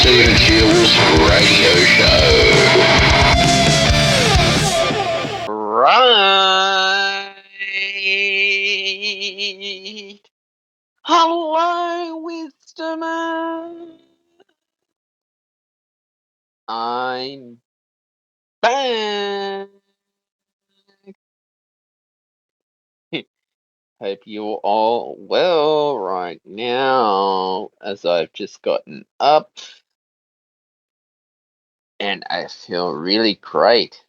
Susan Shields Radio Show. Right. Hello, Wisdomer. I'm back. Hope you're all well right now, as I've just gotten up and I feel really great.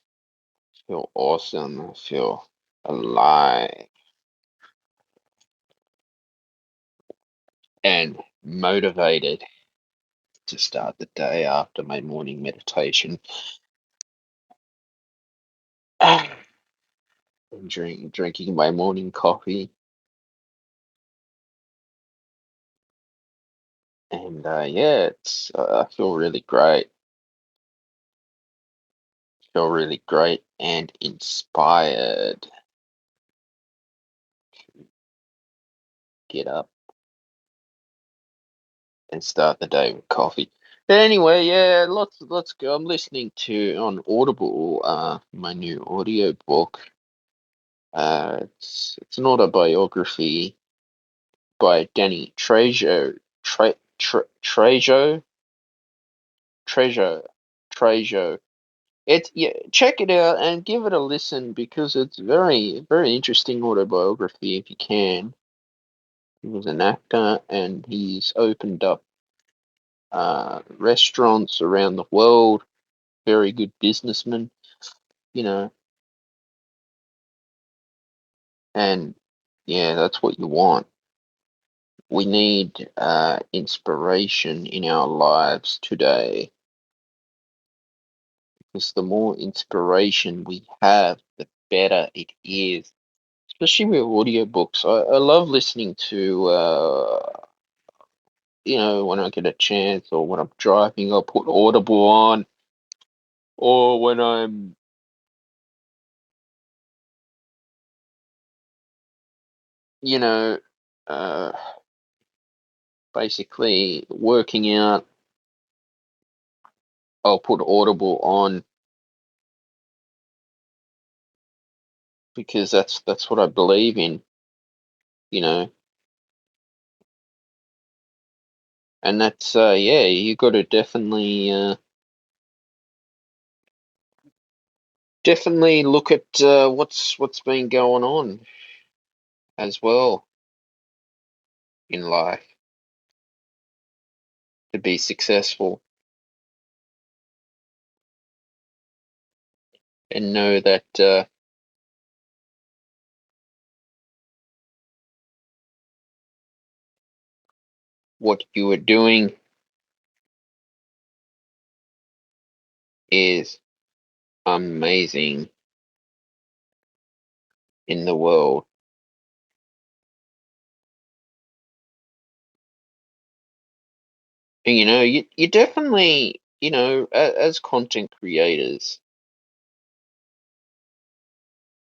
I feel awesome. I feel alive and motivated to start the day after my morning meditation. I'm drinking my morning coffee. And yeah, I feel really great. Feel really great and inspired to get up and start the day with coffee. But anyway, yeah, let's go. I'm listening to on Audible, my new audio book. It's an autobiography by Danny Trejo. Trejo. It's yeah, check it out and give it a listen because it's very interesting autobiography if you can. He was an actor and he's opened up restaurants around the world. Very good businessman, you know, and yeah, that's what you want. We need inspiration in our lives today because the more inspiration we have, the better it is. Especially with audiobooks. I love listening to, when I get a chance or when I'm driving, I'll put Audible on, or when I'm, you know, uh, basically working out, I'll put Audible on because that's what I believe in, you know, and that's yeah, you got to definitely look at what's been going on as well in life to be successful and know that what you are doing is amazing in the world. And you definitely, as content creators,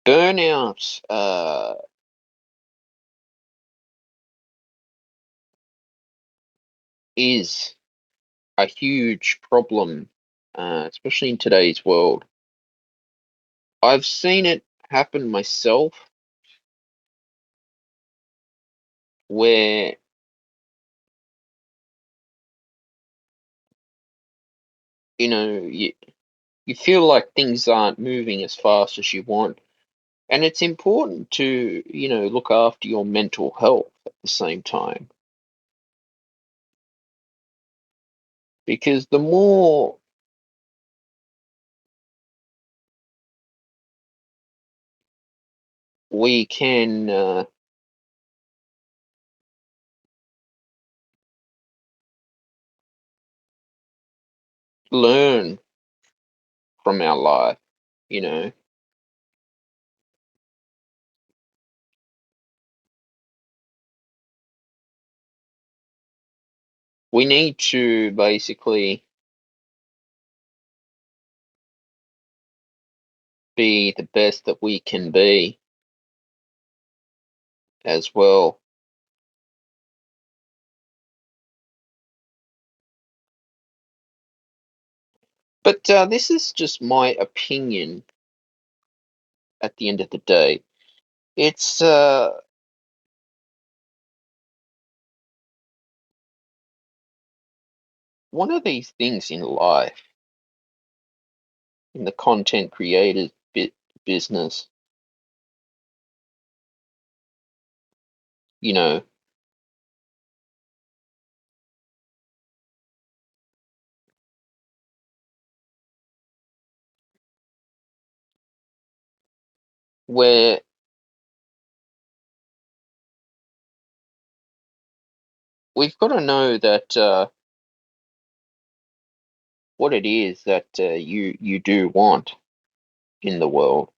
burnout is a huge problem, especially in today's world. I've seen it happen myself where, you feel like things aren't moving as fast as you want. And it's important to, look after your mental health at the same time. Because the more we can learn from our life, you know, we need to basically be the best that we can be as well. But this is just my opinion at the end of the day. It's one of these things in life, in the content creators business, you know, where we've got to know that what it is that you do want in the world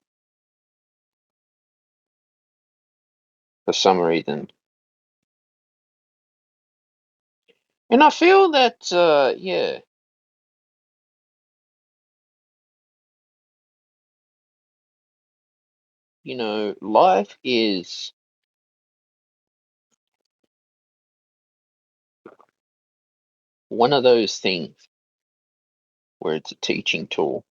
for some reason. And I feel that, yeah, life is one of those things where it's a teaching tool.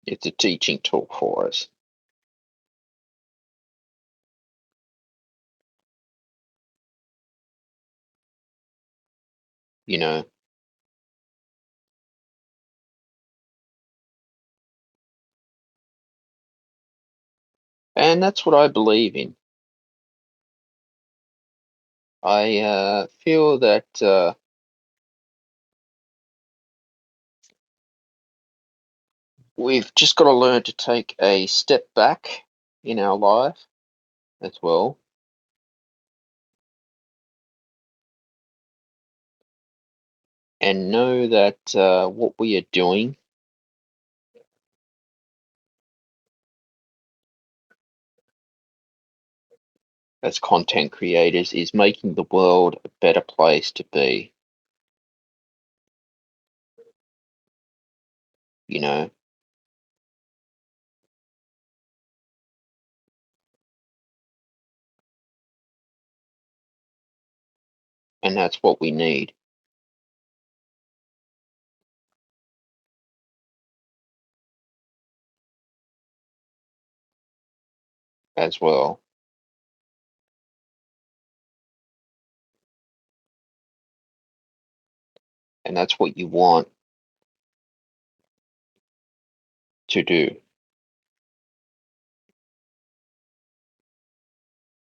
It's a teaching tool for us, you know, and that's what I believe in. I feel that we've just got to learn to take a step back in our life as well, and know that what we are doing as content creators is making the world a better place to be, you know, and that's what we need as well. And that's what you want to do.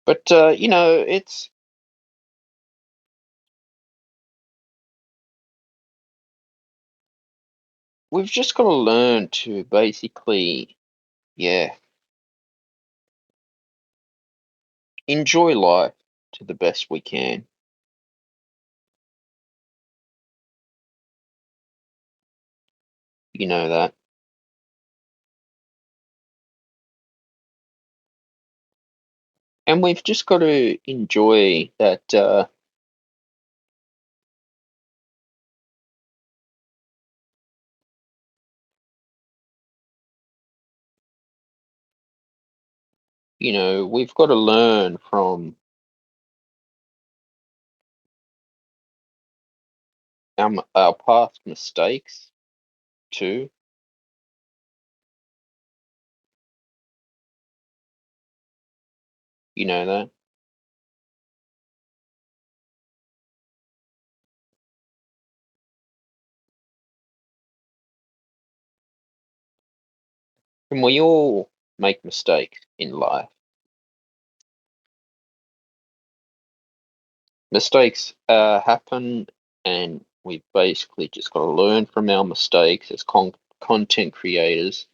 But it's we've just got to learn to basically, yeah, enjoy life to the best we can. You know that. And we've just got to enjoy that we've got to learn from our past mistakes too. You know that. And we all make mistakes in life. Mistakes happen, and we've basically just got to learn from our mistakes as content creators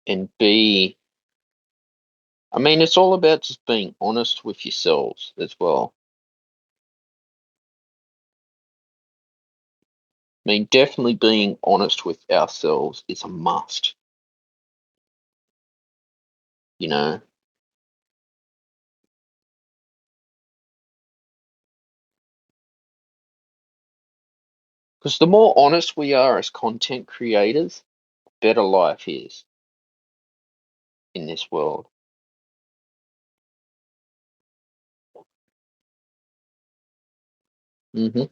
and be. I mean, it's all about just being honest with yourselves as well. I mean, definitely being honest with ourselves is a must, you know, because the more honest we are as content creators, better life is. in this world. Hmm.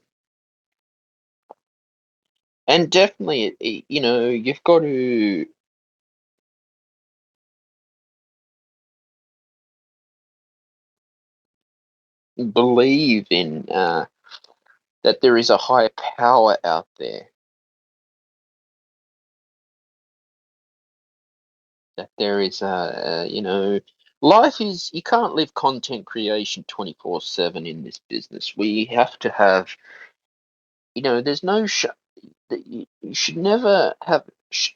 And definitely, you've got to believe in that there is a higher power out there. That there is life is, you can't live content creation 24/7 in this business. We have to have, there's no that you should never have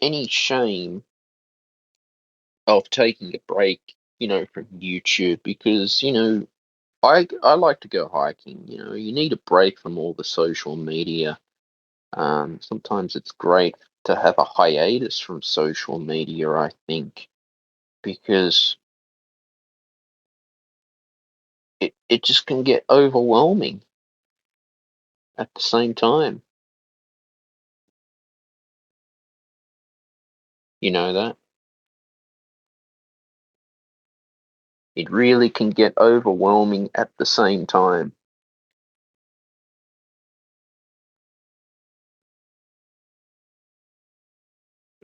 any shame of taking a break, from YouTube, because I like to go hiking. You need a break from all the social media. Sometimes it's great to have a hiatus from social media, I think, because it just can get overwhelming at the same time. You know that? It really can get overwhelming at the same time.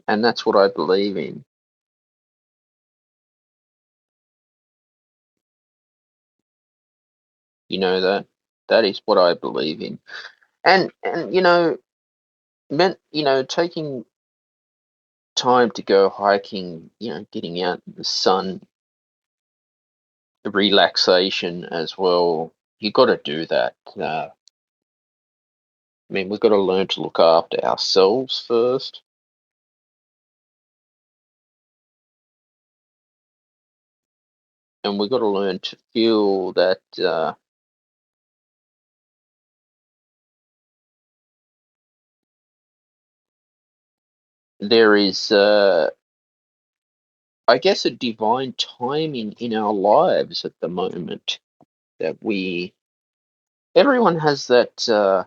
And that's what I believe in. You know that? That is what I believe in. And taking time to go hiking, getting out in the sun, the relaxation as well. You got to do that. I mean, we've got to learn to look after ourselves first, and we've got to learn to feel that there is, I guess, a divine timing in our lives at the moment, that everyone has that,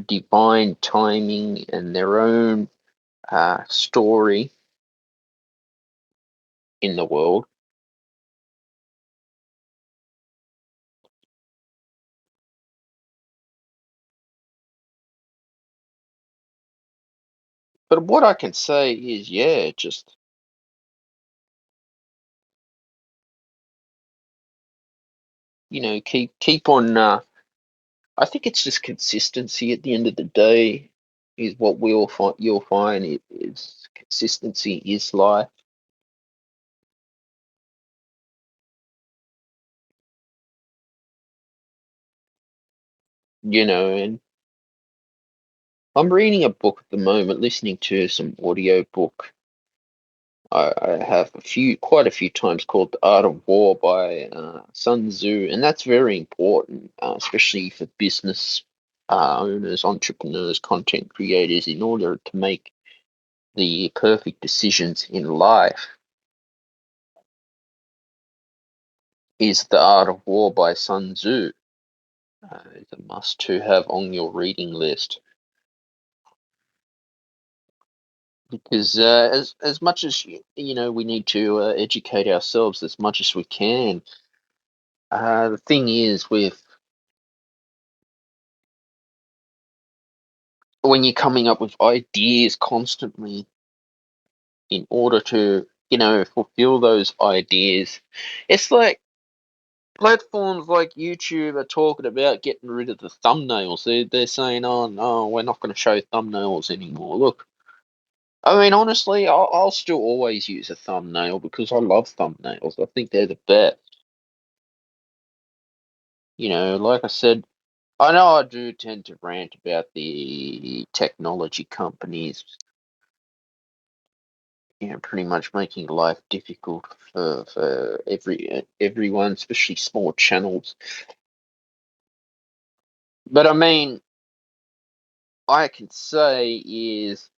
divine timing and their own story in the world. But what I can say is, yeah, just, keep on. I think it's just consistency at the end of the day is what we'll find. You'll find it is consistency is life. And I'm reading a book at the moment, listening to some audio book. I have quite a few times, called The Art of War by Sun Tzu, and that's very important, especially for business owners, entrepreneurs, content creators, in order to make the perfect decisions in life. Is The Art of War by Sun Tzu. It's a must to have on your reading list, because as much as we need to educate ourselves as much as we can. The thing is, with when you're coming up with ideas constantly in order to fulfill those ideas, it's like platforms like YouTube are talking about getting rid of the thumbnails. They're saying, oh no, we're not going to show thumbnails anymore. Look, I mean, honestly, I'll still always use a thumbnail because I love thumbnails. I think they're the best. Like I said, I know I do tend to rant about the technology companies, pretty much making life difficult for everyone, especially small channels. But I mean, I can say is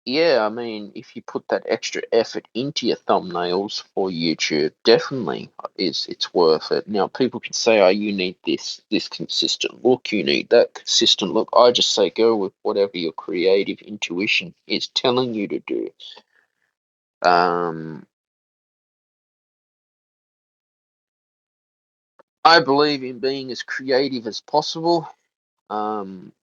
yeah, I mean, if you put that extra effort into your thumbnails for YouTube, definitely it's worth it. Now, people can say, "Oh, you need this consistent look, you need that consistent look." I just say go with whatever your creative intuition is telling you to do. Um, I believe in being as creative as possible. Um,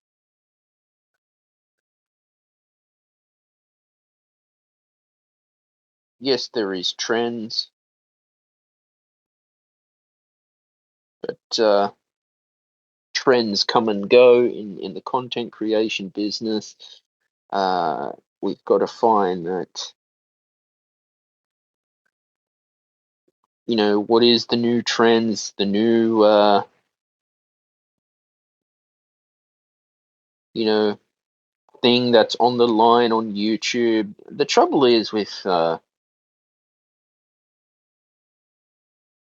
yes, there is trends, but trends come and go in the content creation business. Uh, we've got to find that, what is the new trends, the new, you know, thing that's on the line on YouTube. The trouble is with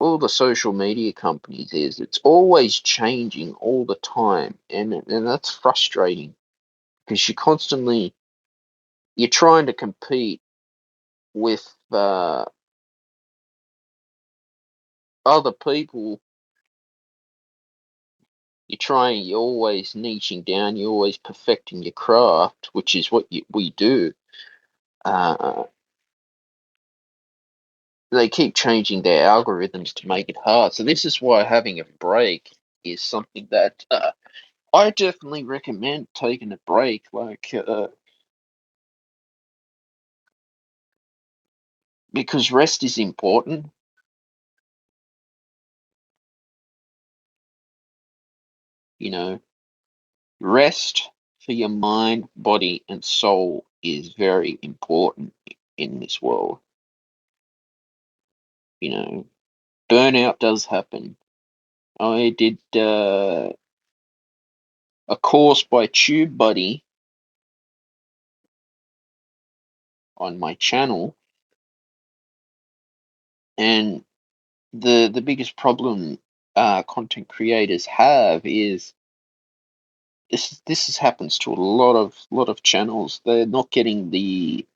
all the social media companies is it's always changing all the time, and that's frustrating because you're trying to compete with other people. You're always niching down, you're always perfecting your craft, which is what we do. Uh, they keep changing their algorithms to make it hard. So this is why having a break is something that I definitely recommend taking a break. Like because rest is important. You know, rest for your mind, body, and soul is very important in this world. Burnout does happen. I did a course by TubeBuddy on my channel, and the biggest problem content creators have is this happens to a lot of channels. They're not getting the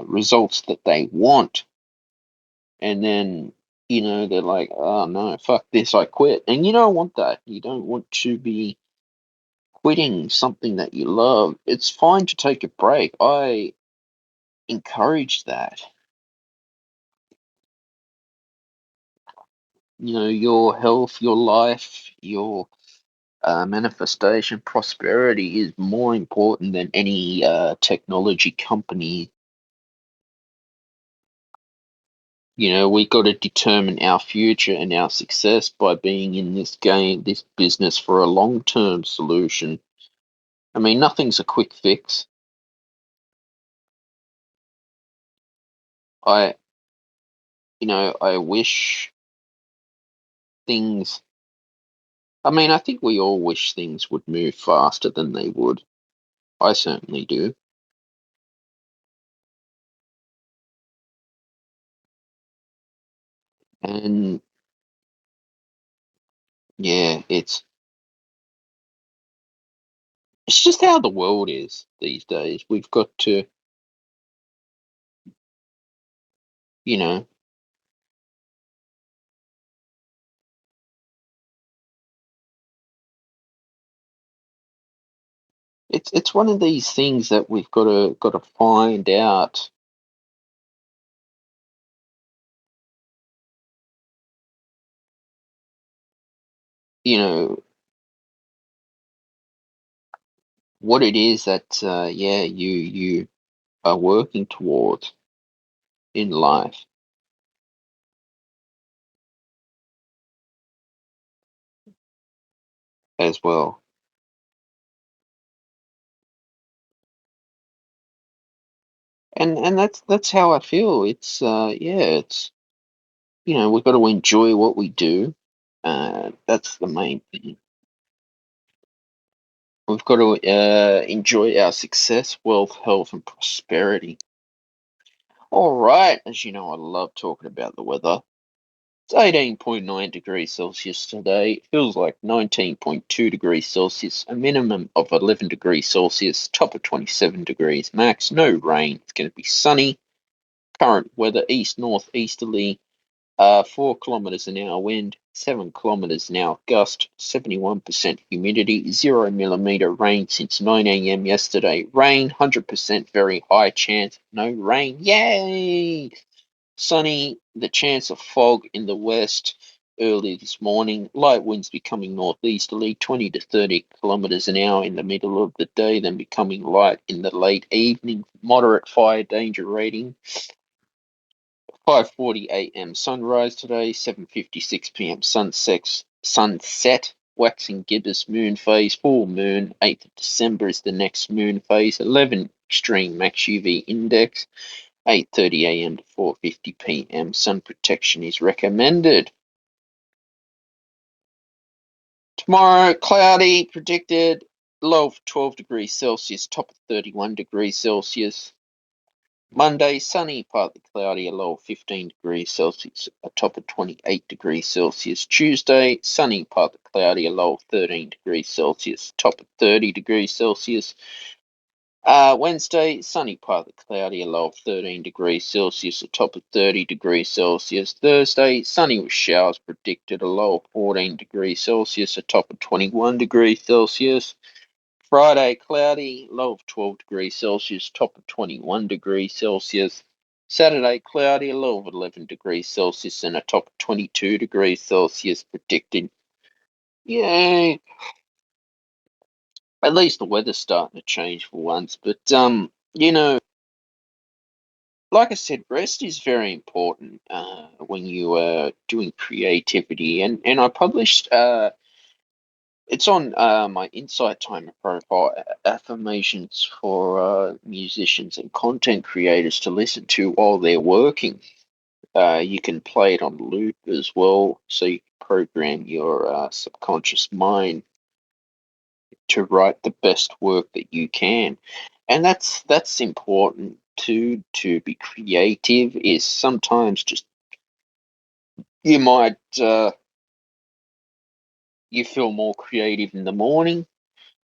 results that they want, and then they're like, "Oh no, fuck this, I quit." And you don't want that. You don't want to be quitting something that you love. It's fine to take a break. I encourage that. Your health, your life, your manifestation, prosperity is more important than any technology company. We got to determine our future and our success by being in this game, this business for a long-term solution. I mean, nothing's a quick fix. I, I wish things, I mean, I think we all wish things would move faster than they would. I certainly do. And yeah, it's just how the world is these days. We've got to, you know, it's one of these things that we've got to find out, you know, what it is that yeah, you are working towards in life as well. And that's how I feel. It's yeah, it's we've got to enjoy what we do. That's the main thing. We've got to enjoy our success, wealth, health, and prosperity. All right, as you know, I love talking about the weather. It's 18.9 degrees Celsius today. It feels like 19.2 degrees Celsius. A minimum of 11 degrees Celsius. Top of 27 degrees max. No rain. It's going to be sunny. Current weather east northeasterly. 4 kilometers an hour wind. 7 kilometers an hour gust. 71% humidity. 0 millimeter rain since 9 a.m. yesterday. Rain 100% very high chance. No rain. Yay! Sunny, the chance of fog in the west early this morning. Light winds becoming northeasterly, 20 to 30 kilometers an hour in the middle of the day, then becoming light in the late evening. Moderate fire danger rating. 5:40 a.m. sunrise today, 7:56 p.m. Sunset. Waxing gibbous moon phase, full moon. 8th of December is the next moon phase. 11 extreme max UV index. 8:30 a.m. to 4:50 p.m. Sun protection is recommended. Tomorrow, cloudy predicted, low of 12 degrees Celsius, top of 31 degrees Celsius. Monday, sunny, partly cloudy, a low of 15 degrees Celsius, a top of 28 degrees Celsius. Tuesday, sunny, partly cloudy, a low of 13 degrees Celsius, top of 30 degrees Celsius. Wednesday, sunny, partly cloudy, a low of 13 degrees Celsius, a top of 30 degrees Celsius. Thursday, sunny with showers predicted, a low of 14 degrees Celsius, a top of 21 degrees Celsius. Friday, cloudy, low of 12 degrees Celsius, top of 21 degrees Celsius. Saturday, cloudy, a low of 11 degrees Celsius, and a top of 22 degrees Celsius predicted. Yay! At least the weather's starting to change for once, but you know, like I said, rest is very important when you are doing creativity. And I published, it's on my Insight Timer profile, affirmations for musicians and content creators to listen to while they're working. You can play it on loop as well, so you can program your subconscious mind to write the best work that you can. And that's important to be creative is sometimes just you might you feel more creative in the morning,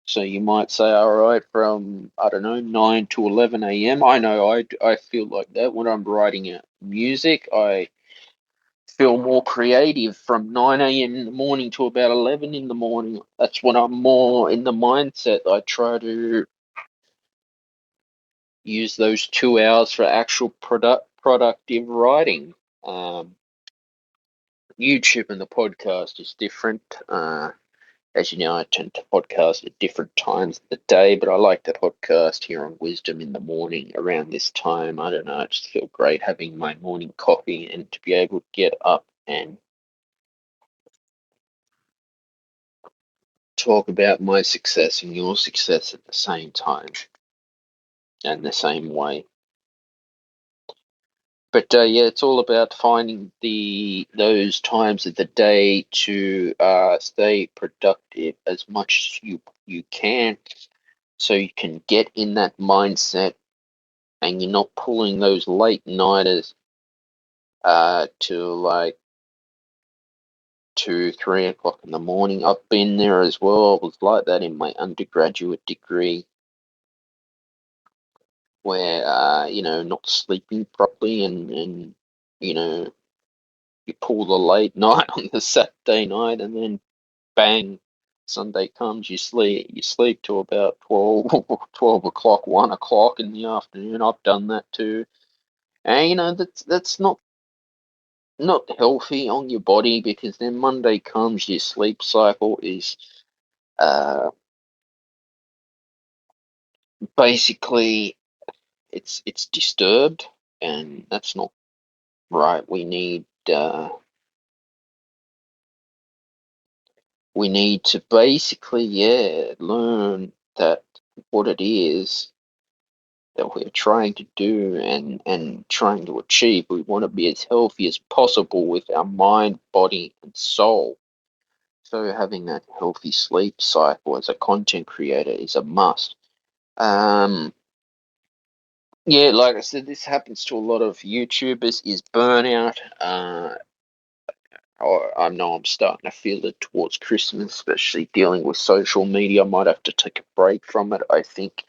so you might say, all right, from I don't know 9 to 11 a.m. I know I feel like that when I'm writing music. I feel more creative from 9 a.m. in the morning to about 11 in the morning. That's when I'm more in the mindset. I try to use those 2 hours for actual productive writing. Um, YouTube and the podcast is different. As you know, I tend to podcast at different times of the day, but I like the podcast here on Wisdom in the morning around this time. I don't know, I just feel great having my morning coffee and to be able to get up and talk about my success and your success at the same time and the same way. But yeah, it's all about finding those times of the day to stay productive as much as you can, so you can get in that mindset, and you're not pulling those late nighters to like 2, 3 o'clock in the morning. I've been there as well. I was like that in my undergraduate degree, where not sleeping properly and you know you pull the late night on the Saturday night, and then bang, Sunday comes, you sleep till about 12 o'clock, 1 o'clock in the afternoon. I've done that too. And that's not healthy on your body, because then Monday comes, your sleep cycle is uh basically it's disturbed, and that's not right. We need to basically, yeah, learn that what it is that we're trying to do and trying to achieve. We want to be as healthy as possible with our mind, body, and soul. So having that healthy sleep cycle as a content creator is a must. Um, yeah, like I said, this happens to a lot of YouTubers, is burnout. I know I'm starting to feel it towards Christmas, especially dealing with social media. I might have to take a break from it, I think.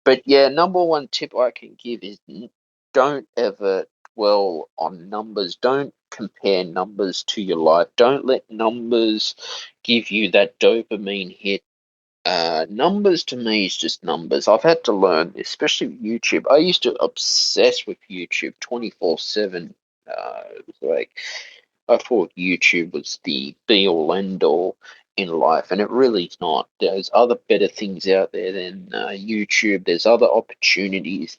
But yeah, number one tip I can give is don't ever dwell on numbers. Don't compare numbers to your life. Don't let numbers give you that dopamine hit. Numbers to me is just numbers. I've had to learn, especially with YouTube. I used to obsess with YouTube 24/7. It was like I thought YouTube was the be all end all in life, and it really is not. There's other better things out there than YouTube. There's other opportunities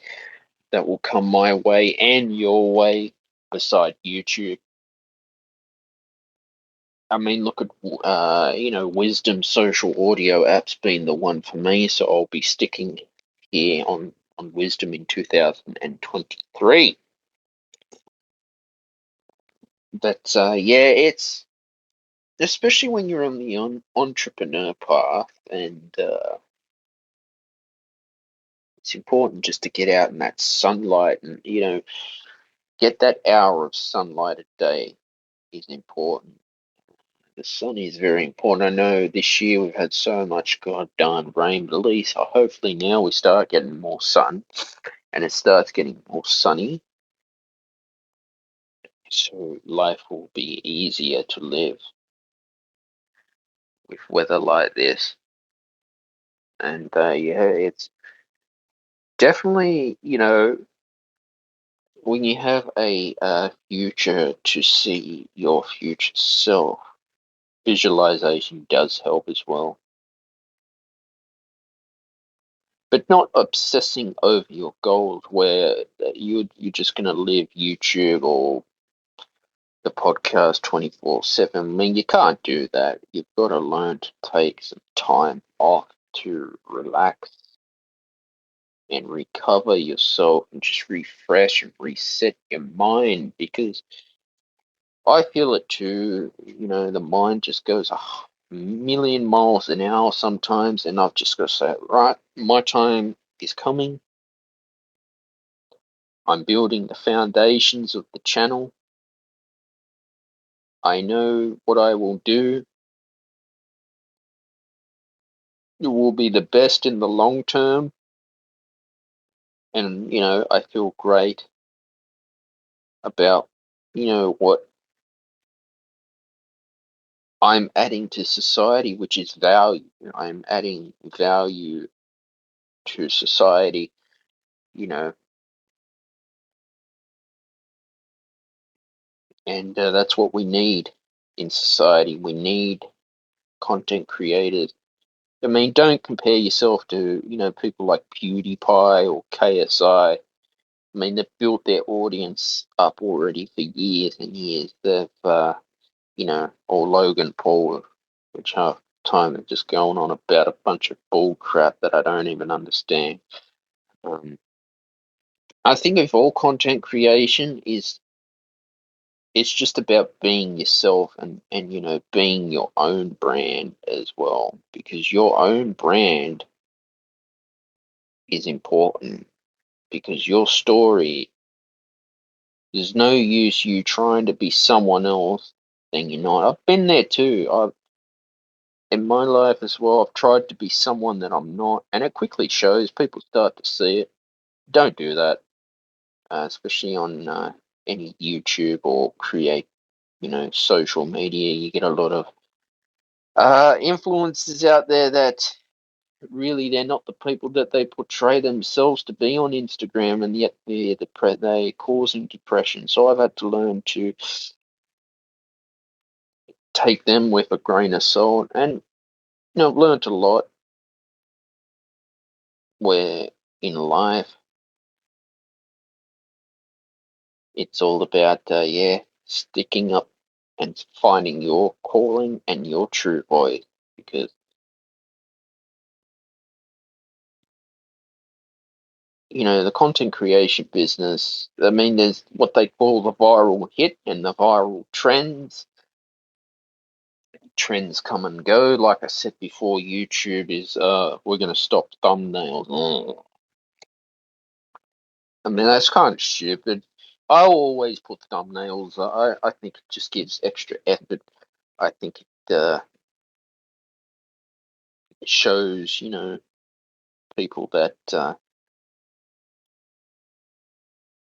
that will come my way and your way beside YouTube. I mean, look at Wisdom social audio apps being the one for me, so I'll be sticking here on Wisdom in 2023. But yeah, it's especially when you're on the entrepreneur path, and it's important just to get out in that sunlight and get that hour of sunlight a day is important. The sun is very important. I know this year we've had so much goddamn rain, but at least hopefully now we start getting more sun and it starts getting more sunny, so life will be easier to live with weather like this. And yeah, it's definitely, when you have a future to see your future self, visualization does help as well. But not obsessing over your goals where you're just going to live YouTube or the podcast 24/7. I mean, you can't do that. You've got to learn to take some time off to relax and recover yourself and just refresh and reset your mind, because I feel it too. The mind just goes a million miles an hour sometimes, and I've just got to say, right, my time is coming. I'm building the foundations of the channel. I know what I will do. It will be the best in the long term. And, I feel great about, what I'm adding to society, which is value. I'm adding value to society, you know, and that's what we need in society. We need content creators. I mean, don't compare yourself to, people like PewDiePie or KSI. I mean, they've built their audience up already for years and years. Or Logan Paul, which half the time they're just going on about a bunch of bull crap that I don't even understand. Um, I think of all content creation it's just about being yourself and being your own brand as well, because your own brand is important, because your story, there's no use you trying to be someone else than you're not. I've been there too. I've In my life as well, I've tried to be someone that I'm not, and it quickly shows. People start to see it. Don't do that, especially on any YouTube or create, social media. You get a lot of influencers out there that really they're not the people that they portray themselves to be on Instagram, and yet they're causing depression. So I've had to learn to take them with a grain of salt, and I've learned a lot where in life it's all about sticking up and finding your calling and your true voice, because the content creation business, I mean, there's what they call the viral hit and the viral trends. Trends come and go. Like I said before, YouTube is we're going to stop thumbnails. I mean, that's kind of stupid. I always put thumbnails. I think it just gives extra effort. I think it shows, people that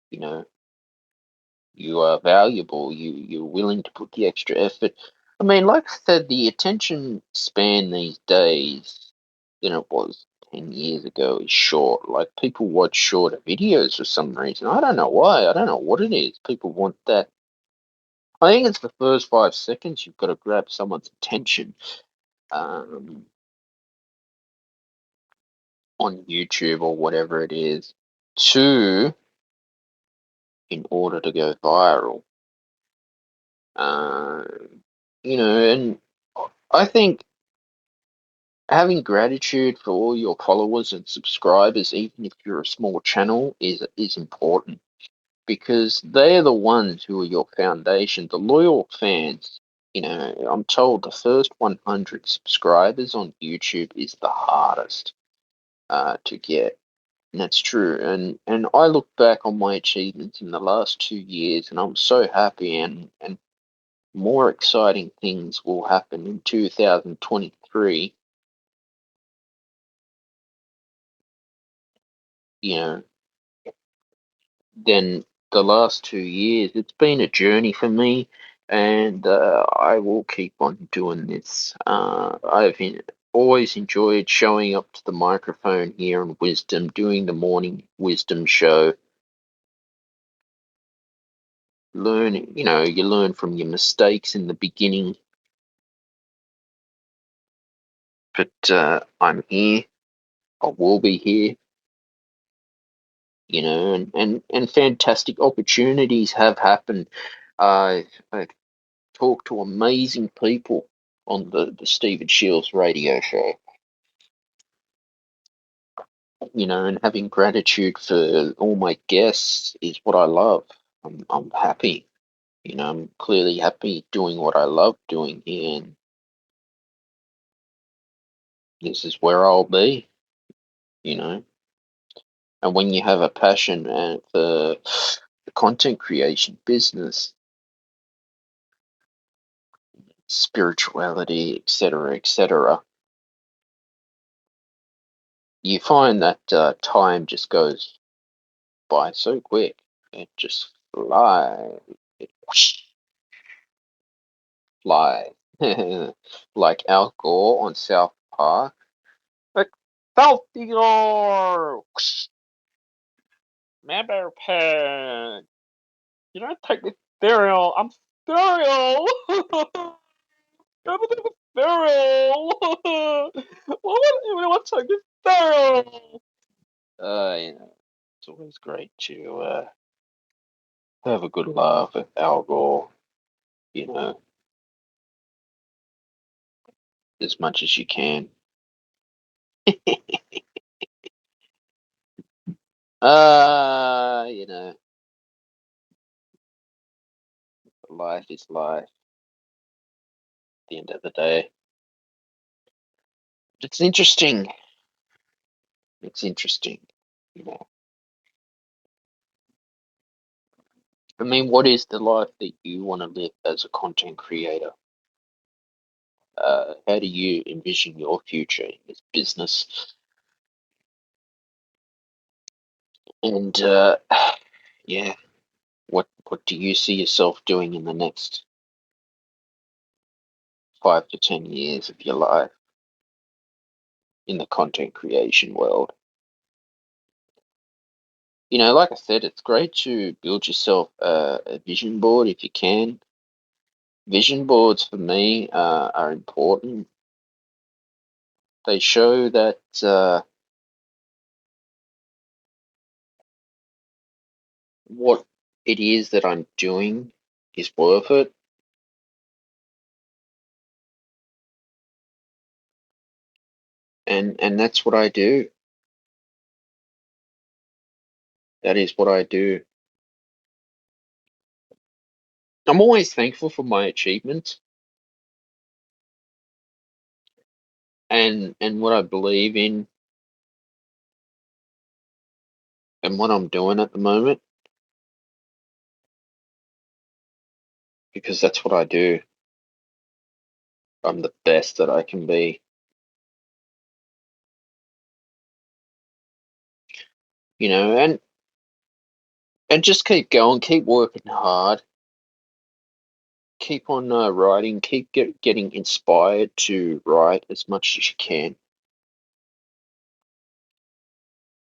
you know you are valuable. You're willing to put the extra effort. I mean, like I said, the attention span these days than it was 10 years ago is short. Like people watch shorter videos for some reason. I don't know why. I don't know what it is. People want that. I think it's the first 5 seconds you've got to grab someone's attention. Um, on YouTube or whatever it is, to in order to go viral. Uh, and I think having gratitude for all your followers and subscribers, even if you're a small channel, is important because they are the ones who are your foundation, the loyal fans. I'm told the first 100 subscribers on YouTube is the hardest to get. And that's true. And I look back on my achievements in the last 2 years and I'm so happy and more exciting things will happen in 2023, you know, than the last 2 years. It's been a journey for me and I will keep on doing this. Always enjoyed showing up to the microphone here in Wisdom, doing the morning Wisdom show. You learn from your mistakes in the beginning, but I'm here. I will be here, and fantastic opportunities have happened. I've talked to amazing people on the Stephen Shields radio show, and having gratitude for all my guests is what I love. I'm happy, I'm clearly happy doing what I love doing here, and this is where I'll be, you know. And when you have a passion for the content creation business, spirituality, etc., you find that time just goes by so quick. It just flies. It whoosh, flies. Like Al Gore on South Park. Like, Saltior! Whoosh, Member Pen! You don't take this cereal. I'm cereal! Go to the cereal! Why would anyone take this cereal? It's always great to have a good laugh at Al Gore, you know, as much as you can. You know, life is life at the end of the day. It's interesting. It's interesting, you know. I mean, what is the life that you want to live as a content creator? How do you envision your future in this business? And yeah, what do you see yourself doing in the next 5 to 10 years of your life in the content creation world? Like I said, it's great to build yourself a vision board if you can. Vision boards for me are important. They show that what it is that I'm doing is worth it, and that's what I do. That is what I do. I'm always thankful for my achievements and what I believe in and what I'm doing at the moment. because that's what I do. I'm the best that I can be. And just keep going, keep working hard, keep on writing, keep getting inspired to write as much as you can.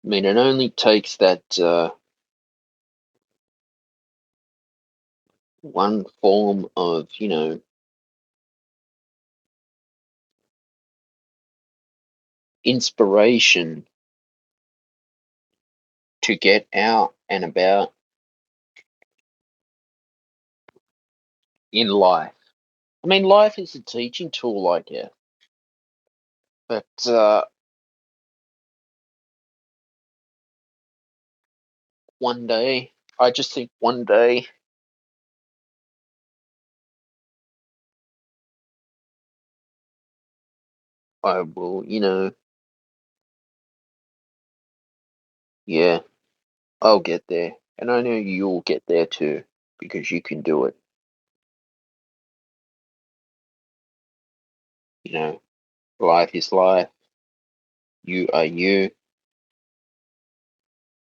I mean, it only takes that one form of, inspiration to get out and about in life. I mean, life is a teaching tool, I guess. But one day, I just think one day I will, yeah, I'll get there. And I know you'll get there too, because you can do it. You know, life is life. You are you.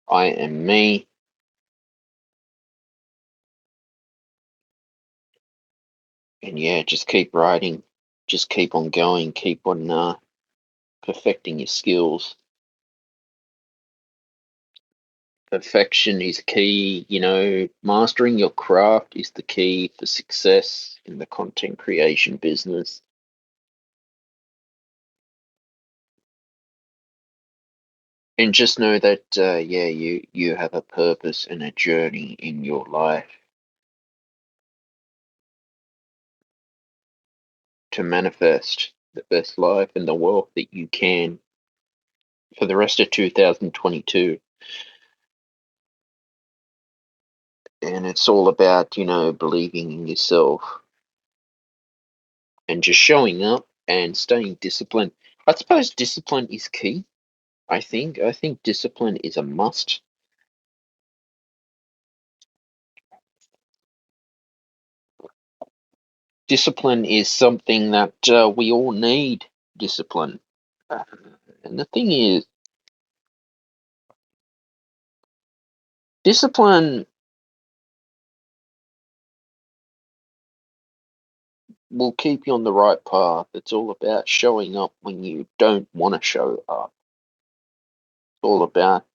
I am me. And yeah, just keep writing. Just keep on going. Keep on perfecting your skills. Perfection is key. Mastering your craft is the key for success in the content creation business. And just know that, yeah, you have a purpose and a journey in your life to manifest the best life and the wealth that you can for the rest of 2022. And it's all about, believing in yourself and just showing up and staying disciplined. I suppose discipline is key. I think discipline is a must. Discipline is something that we all need. Discipline. Uh, and the thing is, discipline will keep you on the right path. It's all about showing up when you don't want to show up. It's all about,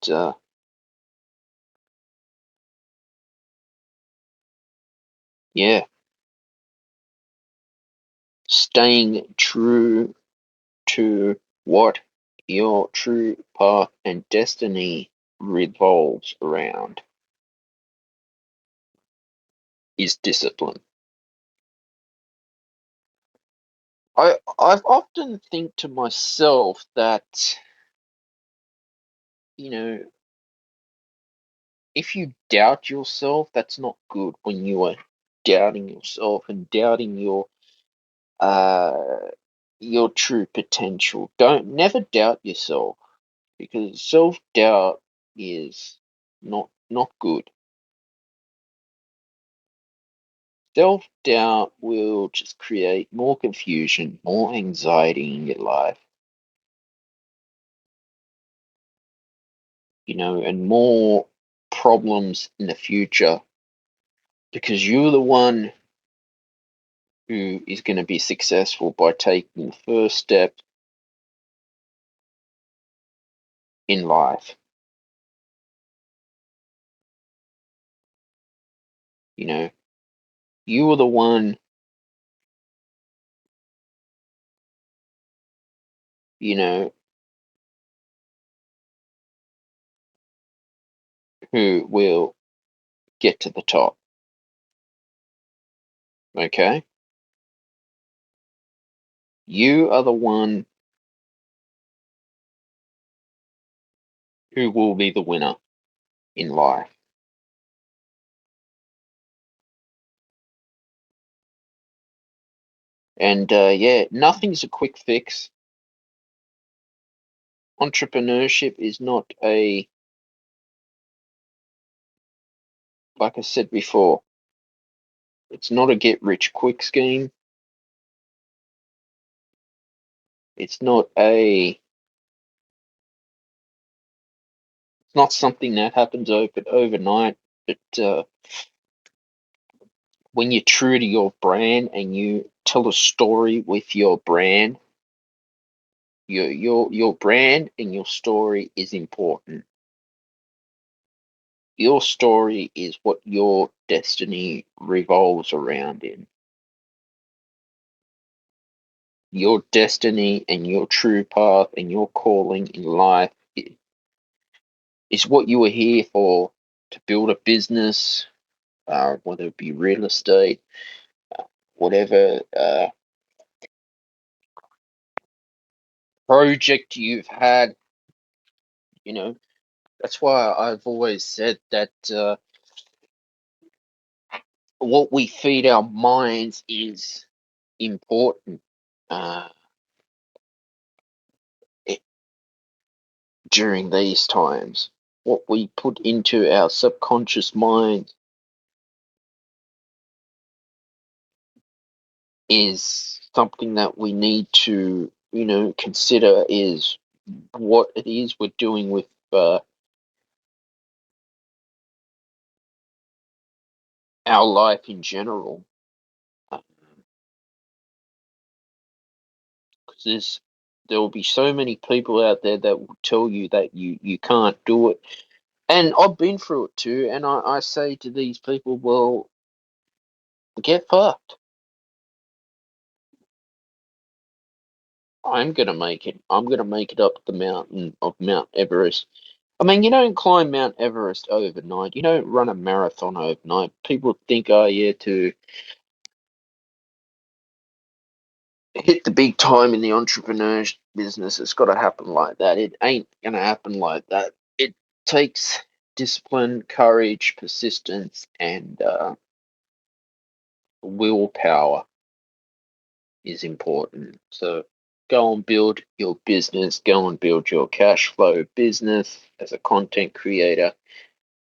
yeah, staying true to what your true path and destiny revolves around is discipline. I've often think to myself that, you know, if you doubt yourself, that's not good when you are doubting yourself and doubting uh your true potential. Don't never doubt yourself because self-doubt is not good. Self-doubt will just create more confusion, more anxiety in your life, and more problems in the future because you're the one who is going to be successful by taking the first step in life. You know, you are the one, you know, who will get to the top. Okay? You are the one who will be the winner in life. And yeah, nothing's a quick fix. Entrepreneurship is not like I said before, It's not a get rich quick scheme. It's not it's not something that happens overnight. But when you're true to your brand and you tell a story with your brand, your brand and your story is important. Your story is what your destiny revolves around in. Your destiny and your true path and your calling in life is what you were here for, to build a business, whether it be real estate, whatever project you've had. You know, that's why I've always said that what we feed our minds is important. Uh, it, During these times, what we put into our subconscious mind is something that we need to, consider is what it is we're doing with our life in general. Because there will be so many people out there that will tell you that you can't do it. And I've been through it too, and I say to these people, well, get fucked. I'm gonna make it. I'm gonna make it up the mountain of Mount Everest. I mean, you don't climb Mount Everest overnight. You don't run a marathon overnight. People think, oh yeah, to hit the big time in the entrepreneur business, it's got to happen like that. It ain't gonna happen like that. It takes discipline, courage, persistence, and willpower is important. So go and build your business. Go and build your cash flow business as a content creator,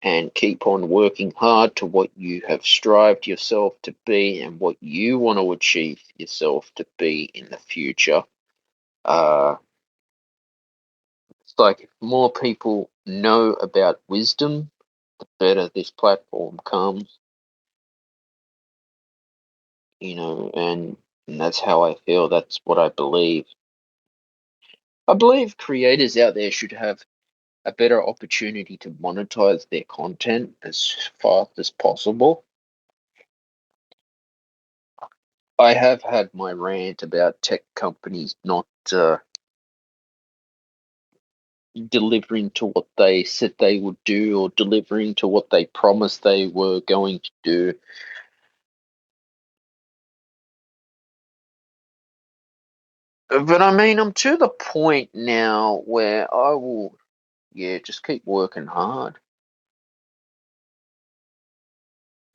and keep on working hard to what you have strived yourself to be and what you want to achieve yourself to be in the future. Uh, it's like if more people know about wisdom, the better this platform comes, and that's how I feel. That's what I believe. I believe creators out there should have a better opportunity to monetize their content as fast as possible. I have had my rant about tech companies not delivering to what they said they would do, or delivering to what they promised they were going to do. But I mean, I'm to the point now where I will, yeah, just keep working hard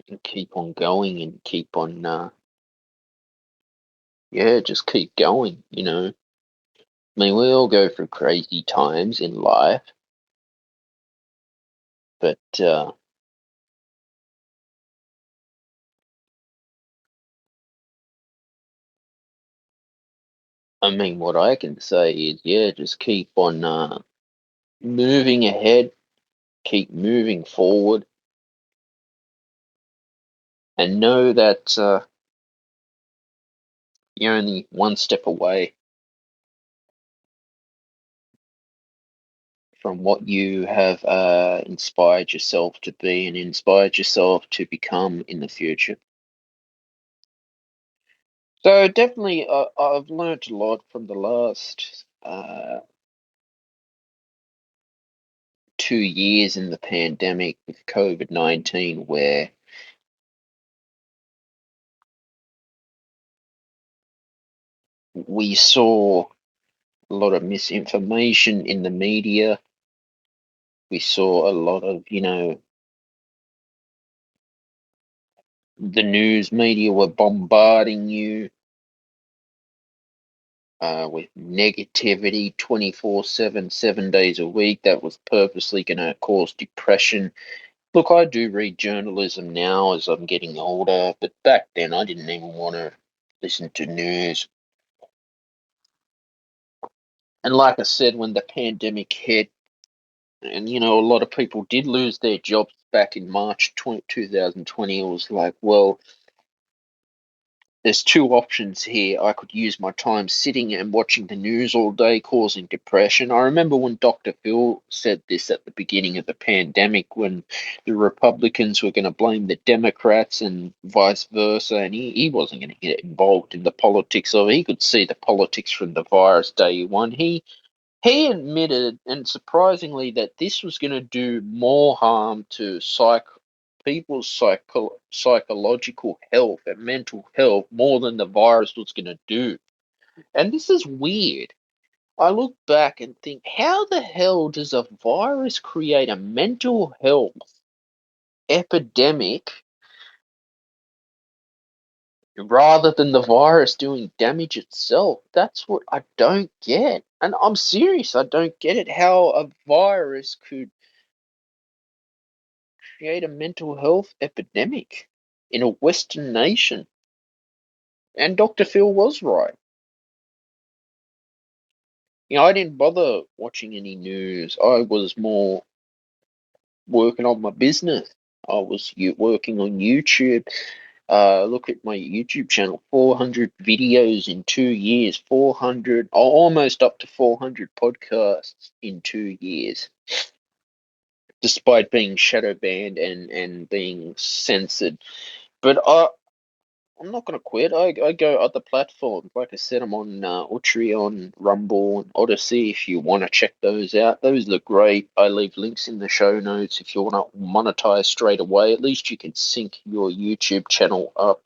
and keep on going and keep on, yeah, just keep going. I mean, we all go through crazy times in life, but I mean, what I can say is, yeah, just keep on moving ahead, keep moving forward, and know that you're only one step away from what you have inspired yourself to be and inspired yourself to become in the future. So definitely, I've learnt a lot from the last 2 years in the pandemic with COVID-19, where we saw a lot of misinformation in the media. We saw a lot of, the news media were bombarding you with negativity 24/7, 7 days a week. That was purposely going to cause depression Look, I do read journalism now as I'm getting older, but back then I didn't even want to listen to news. And like I said, when the pandemic hit, and a lot of people did lose their jobs back in March 2020, it was like, well, there's two options here. I could use my time sitting and watching the news all day, causing depression. I remember when Dr. Phil said this at the beginning of the pandemic, when the Republicans were going to blame the Democrats and vice versa, and he wasn't going to get involved in the politics of it. He could see the politics from the virus day one. He admitted, and surprisingly, that this was going to do more harm to people's psychological health and mental health more than the virus was going to do. And this is weird. I look back and think, how the hell does a virus create a mental health epidemic rather than the virus doing damage itself? That's what I don't get. And I'm serious, I don't get it how a virus could create a mental health epidemic in a Western nation. And Dr. Phil was right. I didn't bother watching any news. I was more working on my business. I was working on YouTube. Look at my YouTube channel, 400 videos in 2 years, 400, almost up to 400 podcasts in 2 years, despite being shadow banned and being censored. But I'm not going to quit. I go other platforms. Like I said, I'm on Ultreon, Rumble, and Odysee. If you want to check those out, those look great. I leave links in the show notes. If you want to monetize straight away, at least you can sync your YouTube channel up.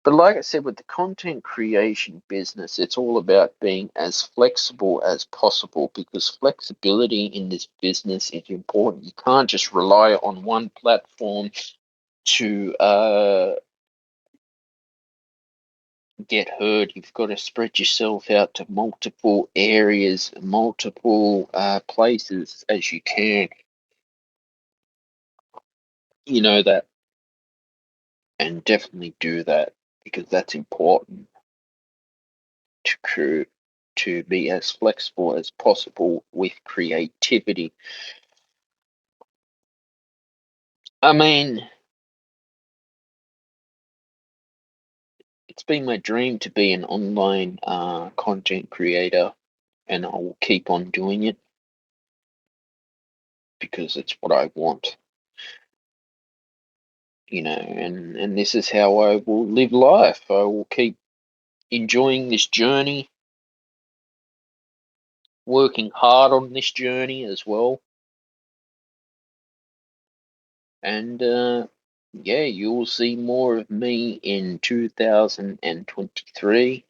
But like I said, with the content creation business, it's all about being as flexible as possible, because flexibility in this business is important. You can't just rely on one platform to get heard. You've got to spread yourself out to multiple areas, multiple places as you can. You know that, and definitely do that, because that's important to be as flexible as possible with creativity. I mean, it's been my dream to be an online content creator, and I will keep on doing it because it's what I want. And this is how I will live life. I will keep enjoying this journey, working hard on this journey as well. And yeah, you will see more of me in 2023.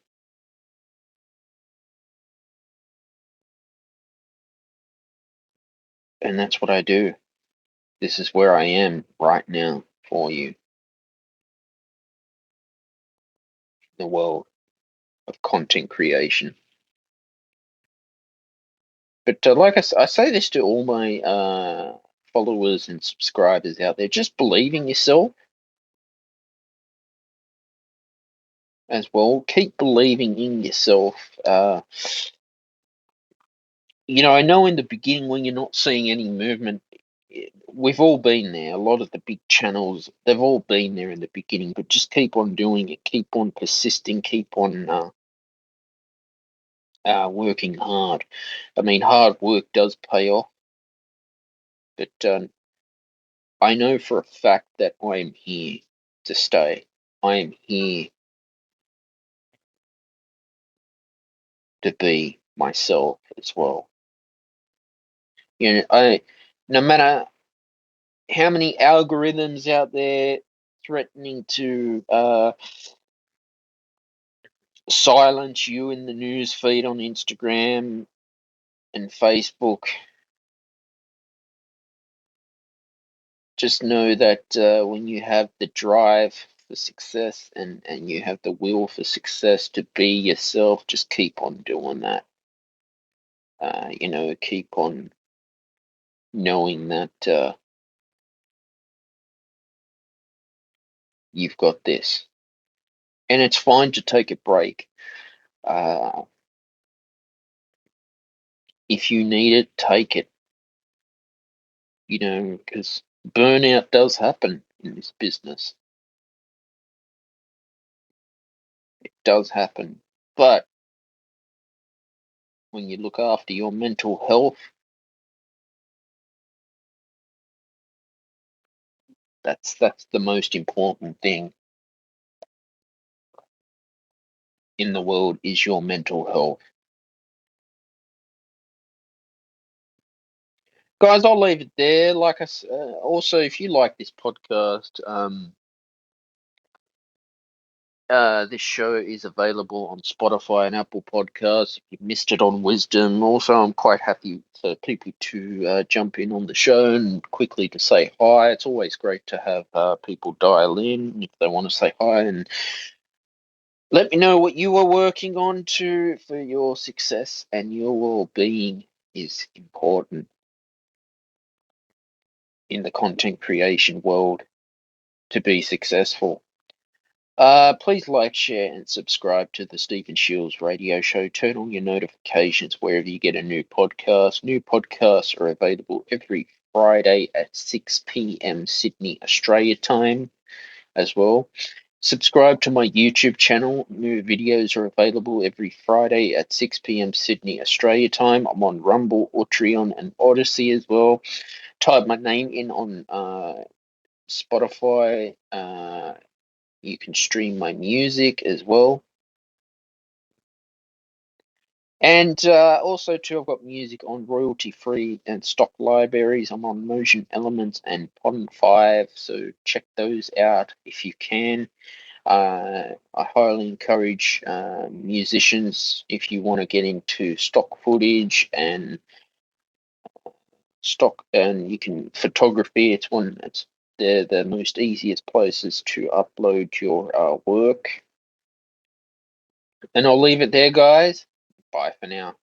And that's what I do. This is where I am right now for you, the world of content creation. But like I say this to all my followers and subscribers out there, just believe in yourself as well. Keep believing in yourself. I know in the beginning when you're not seeing any movement, we've all been there. A lot of the big channels, they've all been there in the beginning, but just keep on doing it. Keep on persisting. Keep on working hard. I mean, hard work does pay off, but I know for a fact that I am here to stay. I am here to be myself as well. No matter how many algorithms out there threatening to silence you in the news feed on Instagram and Facebook, just know that when you have the drive for success and you have the will for success to be yourself, just keep on doing that. Keep on knowing that you've got this. And it's fine to take a break. If you need it, take it. Because burnout does happen in this business. It does happen. But when you look after your mental health, that's the most important thing in the world is your mental health. Guys, I'll leave it there. Also, if you like this podcast, this show is available on Spotify and Apple Podcasts. If you missed it on Wisdom, also I'm quite happy for people to jump in on the show and quickly to say hi. It's always great to have people dial in if they want to say hi and let me know what you are working on for your success and your well-being is important in the content creation world to be successful. Please like, share, and subscribe to the Stephen Shields radio show. Turn on your notifications wherever you get a new podcast. New podcasts are available every Friday at 6 p.m. Sydney, Australia time as well. Subscribe to my YouTube channel. New videos are available every Friday at 6 p.m. Sydney, Australia time. I'm on Rumble, Ultreon, and Odysee as well. Type my name in on Spotify. You can stream my music as well. And also, too, I've got music on royalty-free and stock libraries. I'm on Motion Elements and Pond 5, so check those out if you can. I highly encourage musicians if you want to get into stock footage and you can photography. It's the most easiest places to upload your work. And I'll leave it there, guys. Bye for now.